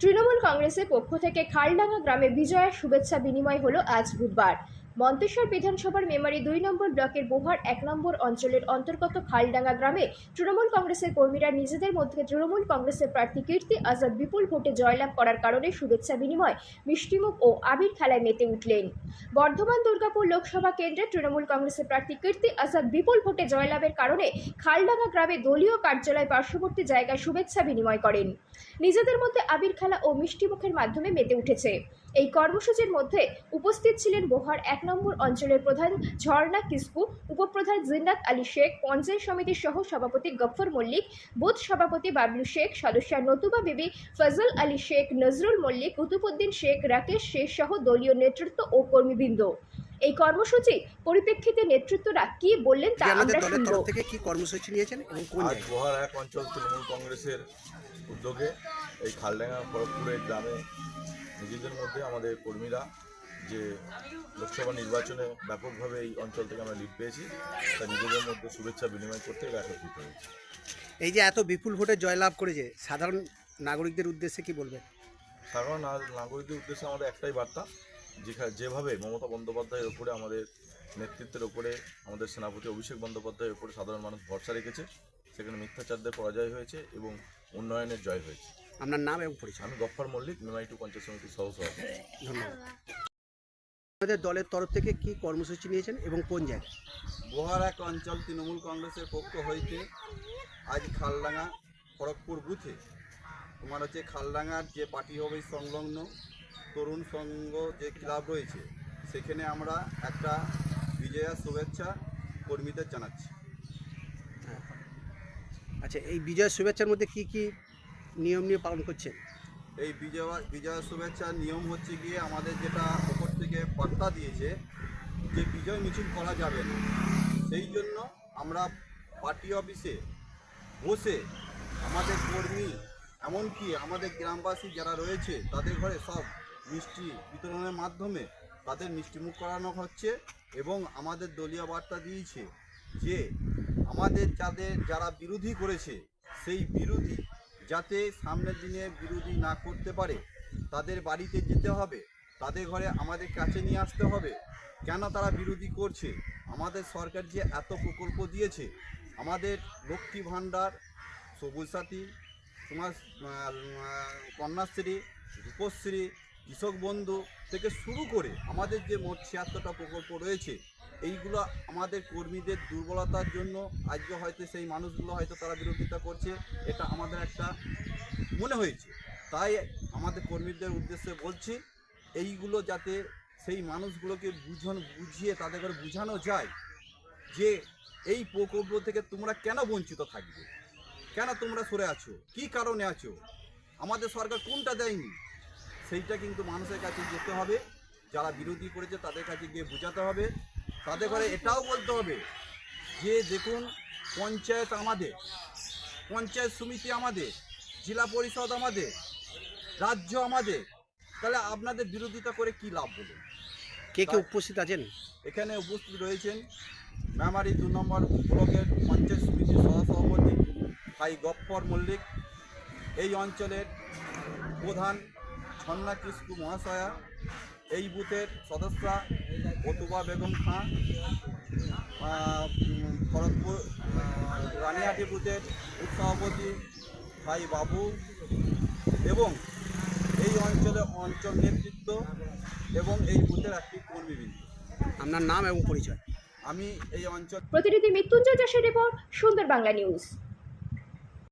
তৃণমূল কংগ্রেসের পক্ষ থেকে খালডাঙ্গা গ্রামে বিজয়ের শুভেচ্ছা বিনিময় হলো আজ বুধবার। মন্তেশ্বর বিধানসভার মেমারি ২ নম্বর ব্লকের বোহার ১ নম্বর অঞ্চলের অন্তর্গত খালডাঙ্গা গ্রামে তৃণমূল কংগ্রেসের কর্মীরা নিজেদের মধ্যে তৃণমূল কংগ্রেসের প্রার্থী কীর্তি আজাদ বিপুল ভোটে জয়লাভ করার কারণে শুভেচ্ছা বিনিময়, মিষ্টিমুখ ও আবির খেলায় মেতে উঠলেন। বর্ধমান দুর্গাপুর লোকসভা কেন্দ্রে তৃণমূল কংগ্রেসের প্রার্থী কীর্তি আজাদ বিপুল ভোটে জয়লাভের কারণে খালডাঙ্গা গ্রামে দলীয় কার্যালয় পার্শ্ববর্তী জায়গায় শুভেচ্ছা বিনিময় করেন। নিজেদের মধ্যে আবির খেলা ও মিষ্টিমুখের মাধ্যমে মেতে উঠেছে। এই কর্মসূচির মধ্যে উপস্থিত ছিলেন বোহার ১ নম্বর অঞ্চলের প্রধান ঝর্ণা কিসকু, উপপ্রধান জিন্নাত আলী শেখ, পঞ্চায়েত সমিতির সহ সভাপতি গফফর মল্লিক, বুথ সভাপতি বাবলু শেখ, সদস্যা নতুবা বিবি, ফজল আলী শেখ, নজরুল মল্লিক, কুতুবুদ্দিন শেখ, রাকেশ শেখ সহ দলীয় নেতৃত্ব ও কর্মীবৃন্দ। এই কর্মসূচি পরিপ্রেক্ষিতে নেতৃত্বরা কি বললেন তা আমরা শুনব। থেকে কি কর্মসূচি নিয়েছেন এবং কোন জায়গায়? বোহার ১ অঞ্চল তৃণমূল কংগ্রেসের উদ্যোগে এই খালডাঙ্গা খড়গপুরের গ্রামে নিজেদের মধ্যে আমাদের কর্মীরা যে লোকসভা নির্বাচনে ব্যাপকভাবে এই অঞ্চল থেকে আমরা লিড পেয়েছি, তা নিজেদের মধ্যে শুভেচ্ছা বিনিময় করতে একত্রিত হয়েছে। এই যে এত বিপুল ভোটে জয়লাভ করেছে, সাধারণ নাগরিকদের উদ্দেশ্যে কি বলবেন? সাধারণ নাগরিকদের উদ্দেশ্যে আমাদের একটাই বার্তা, যেভাবে মমতা বন্দ্যোপাধ্যায়ের ওপরে, আমাদের নেতৃত্বের ওপরে, আমাদের সেনাপতি অভিষেক বন্দ্যোপাধ্যায়ের ওপরে সাধারণ মানুষ ভরসা রেখেছে, সেখানে মিথ্যাচারদের পরাজয় হয়েছে এবং উন্নয়নের জয় হয়েছে। আপনার নাম এবং পরিচয়? আমি গফফর মল্লিক, মেমারি 2 পঞ্চায়েত সমিতির সহসভাপতি। ধন্যবাদ। আমাদের দলের তরফ থেকে কি কর্মসূচি নিয়েছেন এবং কোন জায়গায়? বোহার ১ অঞ্চল তৃণমূল কংগ্রেসের পক্ষ হইতে আজ খালডাঙ্গা খড়গপুর বুথে তোমার হচ্ছে খালডাঙ্গার যে পার্টি অফিস সংলগ্ন তরুণ সংঘ যে ক্লাব রয়েছে, সেখানে আমরা একটা বিজয়া শুভেচ্ছা কর্মীদের জানাচ্ছি। আচ্ছা, এই বিজয়ের শুভেচ্ছার মধ্যে কি কি নিয়ম নিয়ে পালন করছেন? এই বিজয়া শুভেচ্ছার নিয়ম হচ্ছে গিয়ে আমাদের যেটা ওপর থেকে বার্তা দিয়েছে যে বিজয় মিছিল করা যাবে না, সেই জন্য আমরা পার্টি অফিসে বসে আমাদের কর্মী এমনকি আমাদের গ্রামবাসী যারা রয়েছে তাদের ঘরে সব মিষ্টি বিতরণের মাধ্যমে তাদের মিষ্টিমুখ করানো হচ্ছে এবং আমাদের দলীয় বার্তা দিয়েছে যে আমাদের যারা বিরোধী করেছে সেই বিরোধী যাতে সামনের দিনে বিরোধী না করতে পারে, তাদের বাড়িতে যেতে হবে, তাদের ঘরে আমাদের কাছে নিয়ে আসতে হবে। কেন তারা বিরোধী করছে? আমাদের সরকার যে এত প্রকল্প দিয়েছে, আমাদের লক্ষ্মী ভাণ্ডার, সবুজ সাথী, সমাজ কন্যাশ্রী, রূপশ্রী, কৃষক বন্ধু থেকে শুরু করে আমাদের যে মোট ৭৬টা প্রকল্প রয়েছে, এইগুলো আমাদের কর্মীদের দুর্বলতার জন্য আজকে হয়তো সেই মানুষগুলো হয়তো তারা বিরোধিতা করছে, এটা আমাদের একটা মনে হয়েছে। তাই আমাদের কর্মীদের উদ্দেশ্যে বলছি, এইগুলো যাতে সেই মানুষগুলোকে বুঝিয়ে তাদের করে বোঝানো যায় যে এই প্রকল্প থেকে তোমরা কেন বঞ্চিত থাকবে, কেন তোমরা সরে আছো, কী কারণে আছো, আমাদের সরকার কোনটা দেয়নি, সেইটা কিন্তু মানুষের কাছে যেতে হবে। যারা বিরোধী করেছে তাদের কাছে গিয়ে বোঝাতে হবে। তাদের ঘরে এটাও বলতে হবে যে দেখুন, পঞ্চায়েত আমাদের, পঞ্চায়েত সমিতি আমাদের, জেলা পরিষদ আমাদের, রাজ্য আমাদের, তাহলে আপনাদের বিরোধিতা করে কি লাভ বলুন? কে কে উপস্থিত আছেন? এখানে উপস্থিত রয়েছেন মেমারি ২ নম্বর ব্লকের পঞ্চায়েত সমিতির সহসভাপতি ভাই গফফর মল্লিক, এই অঞ্চলের প্রধান ঝর্ণা কিসকু মহাশয়া, এই বুথের সদস্যা অতুবা বেগম খাঁ, খড়গপুর রানিহাটি বুথের বুথ সভাপতি ভাই বাবু এবং এই অঞ্চল নেতৃত্ব এবং এই বুথের একটি কর্মীবৃন্দ। আপনার নাম এবং পরিচয়? আমি এই অঞ্চল প্রতিনিধি মৃত্যুঞ্জয় চাষের রিপোর্ট, সুন্দর বাংলা নিউজ।